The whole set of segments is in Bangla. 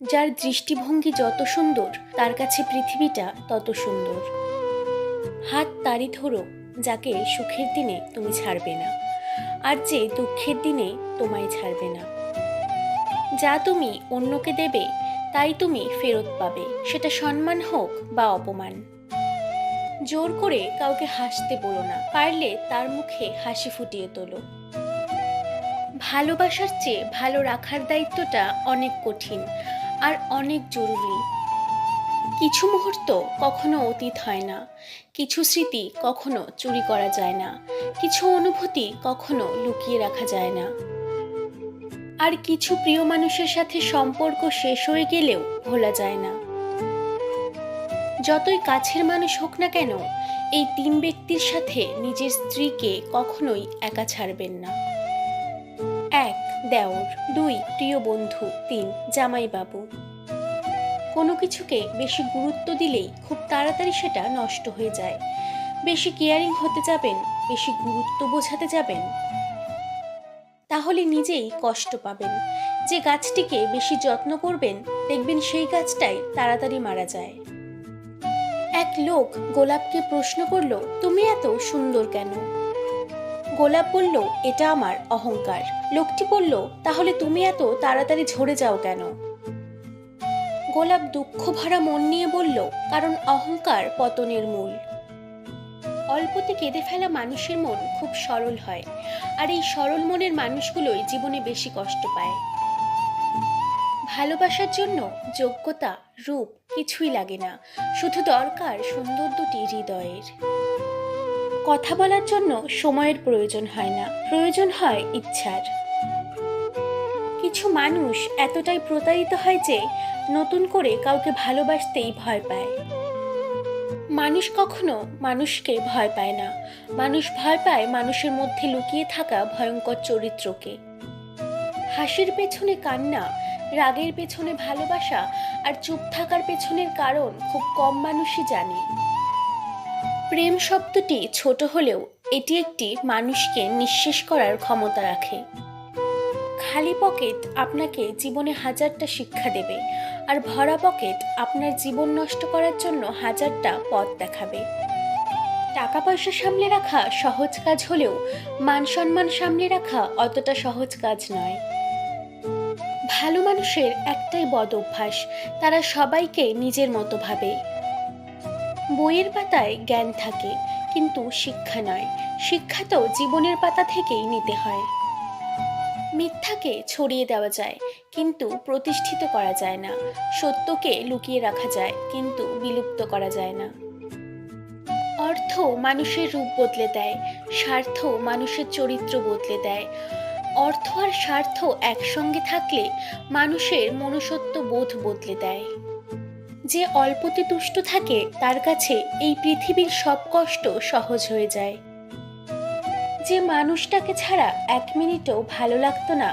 যার দৃষ্টিভঙ্গি যত সুন্দর তার কাছে পৃথিবীটা তত সুন্দর। হাত তারই ধরো যাকে সুখের দিনে তুমি ছাড়বে না, আর যে দুঃখের দিনে তোমায় ছাড়বে না। যা তুমি অন্যকে দেবে তাই তুমি ফেরত পাবে, সেটা সম্মান হোক বা অপমান। জোর করে কাউকে হাসতে বলো না, পারলে তার মুখে হাসি ফুটিয়ে তোলো। ভালোবাসার চেয়ে ভালো রাখার দায়িত্বটা অনেক কঠিন আর অনেক জরুরি। কিছু মুহূর্ত কখনো অতীত হয় না, কিছু স্মৃতি কখনো চুরি করা যায় না, কিছু অনুভূতি কখনো লুকিয়ে রাখা যায় না। আর কিছু প্রিয় মানুষের সাথে সম্পর্ক শেষ হয়ে গেলেও ভোলা যায় না। যতই কাছের মানুষ হোক না কেন, এই তিন ব্যক্তির সাথে নিজের স্ত্রীকে কখনোই একা ছাড়বেন না। 1. দেওর। 2. প্রিয় বন্ধু। 3. জামাইবাবু। কোনো কিছুকে বেশি গুরুত্ব দিলেই খুব তাড়াতাড়ি সেটা নষ্ট হয়ে যায়। বেশি কেয়ারিং হতে যাবেন, বেশি গুরুত্ব বোঝাতে যাবেন, তাহলে নিজেই কষ্ট পাবেন। যে গাছটিকে বেশি যত্ন করবেন, দেখবেন সেই গাছটাই তাড়াতাড়ি মারা যায়। এক লোক গোলাপকে প্রশ্ন করলো, তুমি এত সুন্দর কেন? গোলাপ বলল, এটা আমার অহংকার। লোকটি বলল, তাহলে তুমি এত তাড়াতাড়ি ঝরে যাও কেন? গোলাপ দুঃখ ভরা মন নিয়ে বলল, কারণ অহংকার পতনের মূল। অল্পতে কেঁদে ফেলা মানুষের মন খুব সরল হয়, আর এই সরল মনের মানুষগুলোই জীবনে বেশি কষ্ট পায়। ভালোবাসার জন্য যোগ্যতা, রূপ কিছুই লাগে না, শুধু দরকার সুন্দর দুটি হৃদয়ের। কথা বলার জন্য সময়ের প্রয়োজন হয় না, প্রয়োজন হয় ইচ্ছার। কিছু মানুষ এতটাই প্রতারিত হয় যে নতুন করে কাউকে ভালোবাসতেই ভয় পায়। মানুষ কখনো মানুষকে ভয় পায় না, মানুষ ভয় পায় মানুষের মধ্যে লুকিয়ে থাকা ভয়ঙ্কর চরিত্রকে। হাসির পেছনে কান্না, রাগের পেছনে ভালোবাসা, আর চুপ থাকার পেছনের কারণ খুব কম মানুষই জানে। প্রেম শব্দটি ছোট হলেও এটি একটি মানুষকে নিঃশেষ করার ক্ষমতা রাখে। খালি পকেট আপনাকে জীবনে হাজারটা শিক্ষা দেবে, আর ভরা পকেট আপনার জীবন নষ্ট করার জন্য হাজারটা পথ দেখাবে। টাকা পয়সা সামলে রাখা সহজ কাজ হলেও মান সম্মান সামলে রাখা অতটা সহজ কাজ নয়। ভালো মানুষের একটাই বদ অভ্যাস, তারা সবাইকে নিজের মতো ভাবে। বইয়ের পাতায় জ্ঞান থাকে, কিন্তু শিক্ষা নয়। শিক্ষা তো জীবনের পাতা থেকেই নিতে হয়। মিথ্যাকে ছড়িয়ে দেওয়া যায়, কিন্তু প্রতিষ্ঠিত করা যায় না। সত্যকে লুকিয়ে রাখা যায়, কিন্তু বিলুপ্ত করা যায় না। অর্থ মানুষের রূপ বদলে দেয়, স্বার্থ মানুষের চরিত্র বদলে দেয়। অর্থ আর স্বার্থ একসঙ্গে থাকলে মানুষের মনুষ্যত্ব বোধ বদলে দেয়। যে অল্পতে তুষ্ট থাকে তার কাছে এই পৃথিবীর সব কষ্ট সহজ হয়ে যায়। যে মানুষটাকে ছাড়া এক মিনিটও ভালো লাগতো না,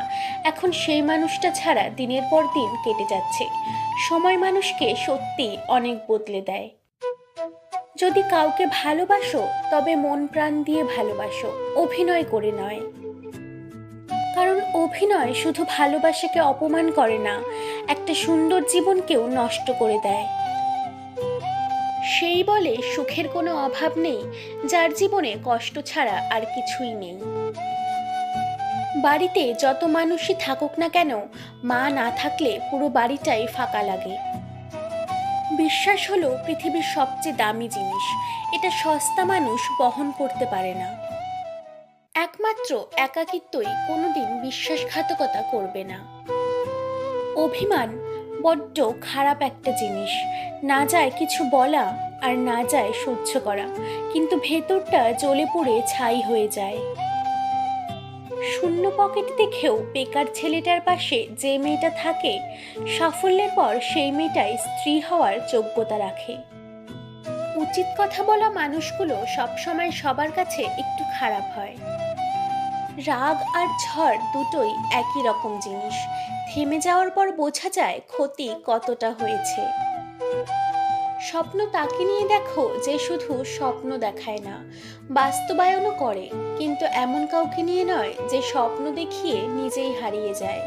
এখন সেই মানুষটা ছাড়া দিনের পর দিন কেটে যাচ্ছে। সময় মানুষকে সত্যি অনেক বদলে দেয়। যদি কাউকে ভালোবাসো, তবে মন প্রাণ দিয়ে ভালোবাসো, অভিনয় করে নয়। কারণ অভিনয় শুধু ভালোবাসাকে অপমান করে না, একটা সুন্দর জীবনকেও নষ্ট করে দেয়। সেই বলে সুখের কোনো অভাব নেই, যার জীবনে কষ্ট ছাড়া আর কিছুই নেই। বাড়িতে যত মানুষই থাকুক না কেন, মা না থাকলে পুরো বাড়িটাই ফাঁকা লাগে। বিশ্বাস হলো পৃথিবীর সবচেয়ে দামি জিনিস, এটা সস্তা মানুষ বহন করতে পারে না। একমাত্র একাকিত্বই কোনোদিন বিশ্বাসঘাতকতা করবে না। অভিমান বড্ড খারাপ একটা জিনিস, না যায় কিছু বলা আর না যায় সহ্য করা, কিন্তু ভেতরটা জ্বলে পুড়ে ছাই হয়ে যায়। শূন্য পকেট দেখেও বেকার ছেলেটার পাশে যে মেয়েটা থাকে, সাফল্যের পর সেই মেয়েটাই স্ত্রী হওয়ার যোগ্যতা রাখে। উচিত কথা বলা মানুষগুলো সবসময় সবার কাছে একটু খারাপ হয়। রাগ আর ঝড় দুটোই একই রকম জিনিস, থেমে যাওয়ার পর বোঝা যায় ক্ষতি কতটা হয়েছে। স্বপ্ন তাকে নিয়ে দেখো যে শুধু স্বপ্ন দেখায় না, বাস্তবায়নও করে, কিন্তু এমন কাউকে নিয়ে নয় যে স্বপ্ন দেখিয়ে নিজেই হারিয়ে যায়।